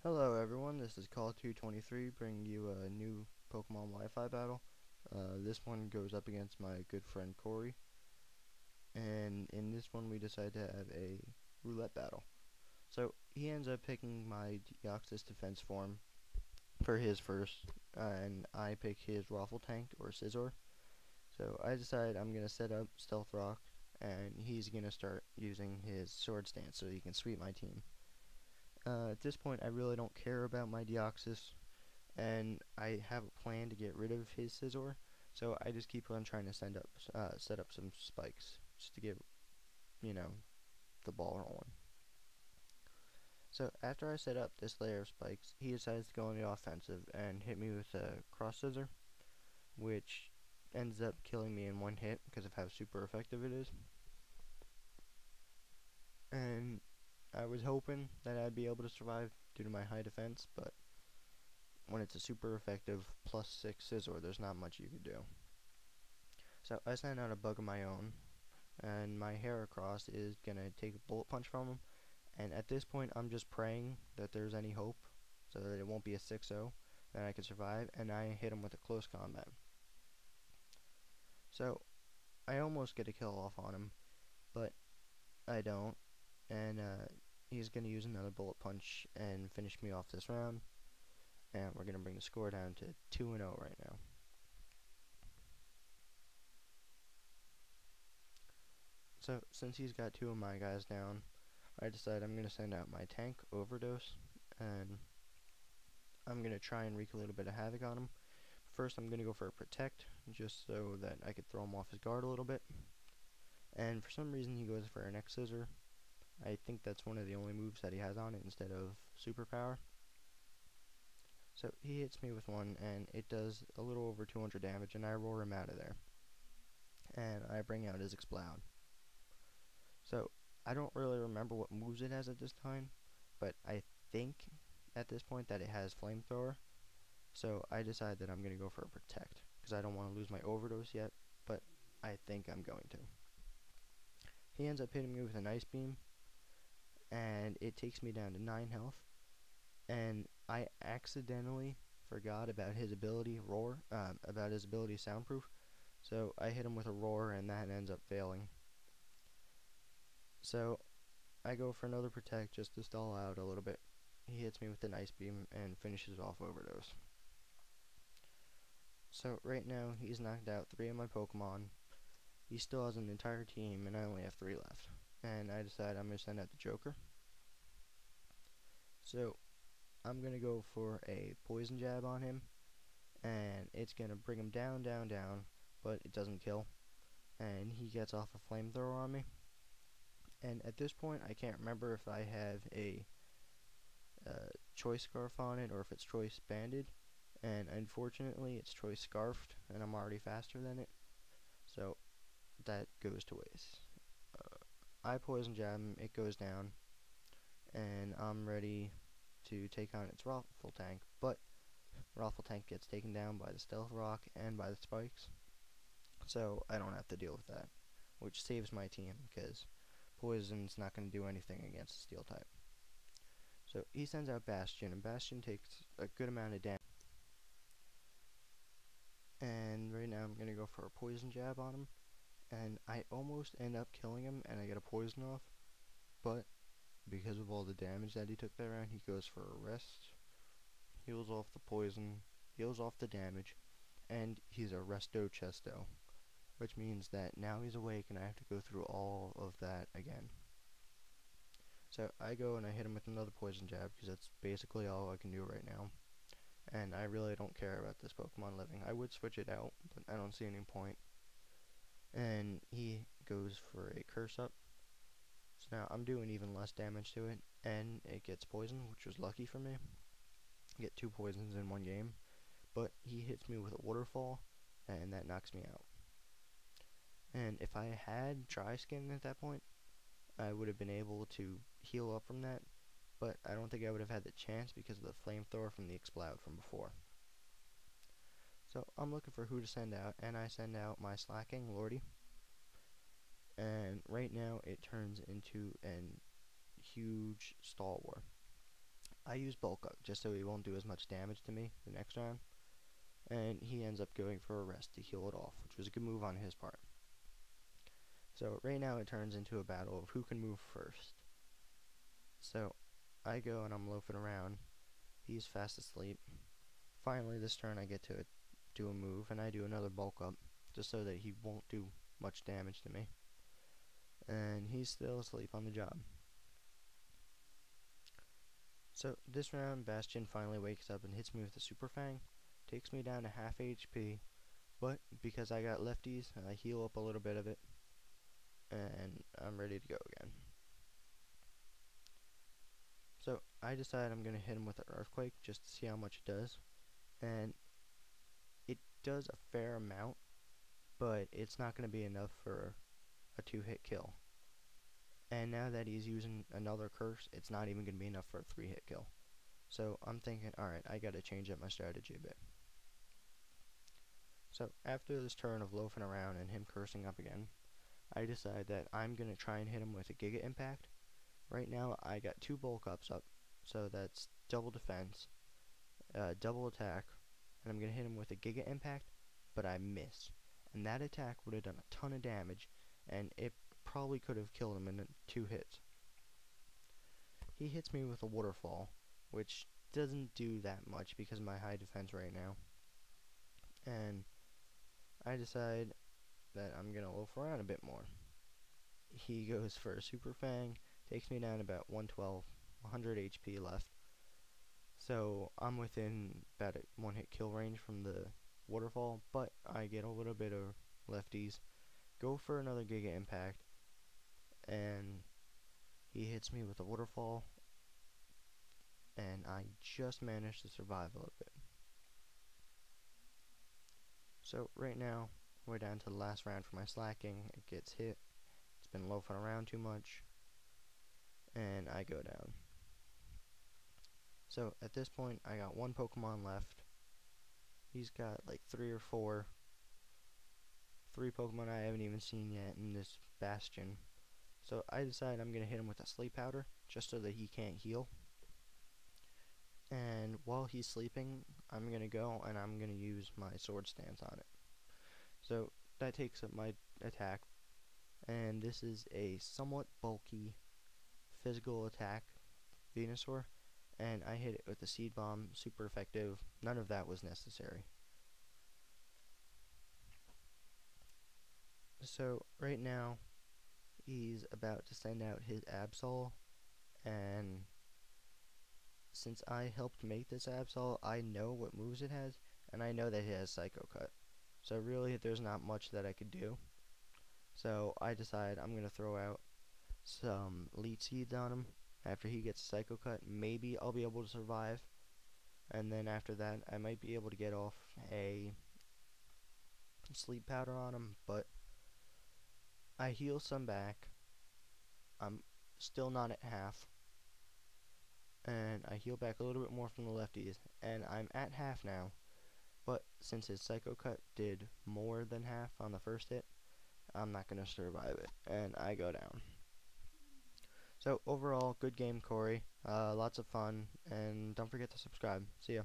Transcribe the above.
Hello everyone, this is Call 223 bringing you a new Pokemon Wi-Fi battle. This one goes up against my good friend Cory, and in this one we decide to have a roulette battle. So he ends up picking my Deoxys defense form for his first, and I pick his Raffle Tank or Scizor. So I decide I'm going to set up Stealth Rock, and he's going to start using his Sword Stance so he can sweep my team. At this point I really don't care about my Deoxys, and I have a plan to get rid of his Scizor, so I just keep on trying to set up some spikes just to get, you know, the ball rolling. So after I set up this layer of spikes, he decides to go on the offensive and hit me with a cross scissor, which ends up killing me in one hit because of how super effective it is. And I was hoping that I'd be able to survive due to my high defense, but when it's a super effective +6 Scizor, there's not much you could do. So I send out a bug of my own, and my Heracross is gonna take a bullet punch from him. And at this point, I'm just praying that there's any hope, so that it won't be a 6-0, that I can survive. And I hit him with a close combat. So I almost get a kill off on him, but I don't. And he's gonna use another bullet punch and finish me off this round. And we're gonna bring the score down to 2-0 right now. So since he's got two of my guys down, I decide I'm going to send out my tank, Overdose, and I'm going to try and wreak a little bit of havoc on him. First, I'm going to go for a Protect, just so that I could throw him off his guard a little bit. And for some reason, he goes for an X-Scissor. I think that's one of the only moves that he has on it instead of Superpower. So he hits me with one, and it does a little over 200 damage, and I roar him out of there. And I bring out his Exploud. So I don't really remember what moves it has at this time, but I think at this point that it has Flamethrower. So I decide that I'm going to go for a Protect, because I don't want to lose my Overdose yet, but I think I'm going to. He ends up hitting me with an Ice Beam, and it takes me down to 9 health, and I accidentally forgot about his ability Soundproof, so I hit him with a Roar, and that ends up failing. So I go for another Protect just to stall out a little bit. He hits me with an Ice Beam and finishes off Overdose. So right now he's knocked out 3 of my Pokemon. He still has an entire team and I only have 3 left. And I decide I'm going to send out the Joker. So I'm going to go for a Poison Jab on him, and it's going to bring him down, down, down, but it doesn't kill. And he gets off a Flamethrower on me. And at this point I can't remember if I have a Choice Scarf on it or if it's Choice Banded, and unfortunately it's Choice Scarfed, and I'm already faster than it, so that goes to waste. I Poison Jab him, it goes down, and I'm ready to take on its Raffle Tank, but Raffle Tank gets taken down by the Stealth Rock and by the Spikes, so I don't have to deal with that, which saves my team, because Poison's not going to do anything against the Steel type. So he sends out Bastion, and Bastion takes a good amount of damage. And right now I'm going to go for a Poison Jab on him, and I almost end up killing him and I get a poison off, but because of all the damage that he took that round, he goes for a rest, heals off the poison, heals off the damage, and he's a Resto Chesto, which means that now he's awake and I have to go through all of that again. So I go and I hit him with another Poison Jab, because that's basically all I can do right now. And I really don't care about this Pokemon living. I would switch it out, but I don't see any point. And he goes for a Curse Up. So now I'm doing even less damage to it, and it gets poisoned, which was lucky for me. I get 2 poisons in one game, but he hits me with a Waterfall, and that knocks me out. And if I had Dry Skin at that point, I would have been able to heal up from that, but I don't think I would have had the chance because of the Flamethrower from the Exploud from before. So I'm looking for who to send out, and I send out my Slacking Lordy. And right now it turns into an huge stall war. I use bulk up just so he won't do as much damage to me the next round, and he ends up going for a rest to heal it off, which was a good move on his part. So right now it turns into a battle of who can move first. So I go and I'm loafing around. He's fast asleep. Finally this turn I get to do a move, and I do another bulk up just so that he won't do much damage to me. And he's still asleep on the job. So this round Bastion finally wakes up and hits me with a Super Fang. Takes me down to half HP, but because I got lefties, I heal up a little bit of it, and I'm ready to go again. So I decide I'm going to hit him with an Earthquake just to see how much it does, and it does a fair amount, but it's not going to be enough for a 2-hit kill. And now that he's using another curse, it's not even going to be enough for a 3-hit kill. So I'm thinking, alright, I gotta change up my strategy a bit. So after this turn of loafing around and him cursing up again, I decide that I'm gonna try and hit him with a Giga Impact. Right now I got 2 bulk ups up, so that's double defense, double attack, and I'm gonna hit him with a Giga Impact, but I miss. And that attack would have done a ton of damage, and it probably could have killed him in 2 hits. He hits me with a Waterfall, which doesn't do that much because of my high defense right now. And I decide that I'm gonna loaf around a bit more. He goes for a Super Fang, takes me down about 112, 100 HP left. So I'm within about a 1-hit kill range from the Waterfall, but I get a little bit of lefties. Go for another Giga Impact, and he hits me with a Waterfall, and I just managed to survive a little bit. So right now, we're down to the last round for my slacking. It gets hit. It's been loafing around too much, and I go down. So at this point, I got 1 Pokemon left. He's got like 3 or 4. 3 Pokemon I haven't even seen yet in this Bastion. So I decide I'm going to hit him with a Sleep Powder, just so that he can't heal. And while he's sleeping, I'm going to go and I'm going to use my Sword Stance on it. So that takes up my attack, and this is a somewhat bulky physical attack Venusaur, and I hit it with a Seed Bomb, super effective. None of that was necessary. So right now he's about to send out his Absol, and since I helped make this Absol, I know what moves it has, and I know that it has Psycho Cut. So really there's not much that I could do. So I decide I'm going to throw out some Leech Seeds on him. After he gets a Psycho Cut, maybe I'll be able to survive. And then after that, I might be able to get off a Sleep Powder on him, but I heal some back. I'm still not at half. And I heal back a little bit more from the lefties, and I'm at half now. But since his Psycho Cut did more than half on the first hit, I'm not going to survive it, and I go down. So overall, good game, Cory. Lots of fun, and don't forget to subscribe. See ya.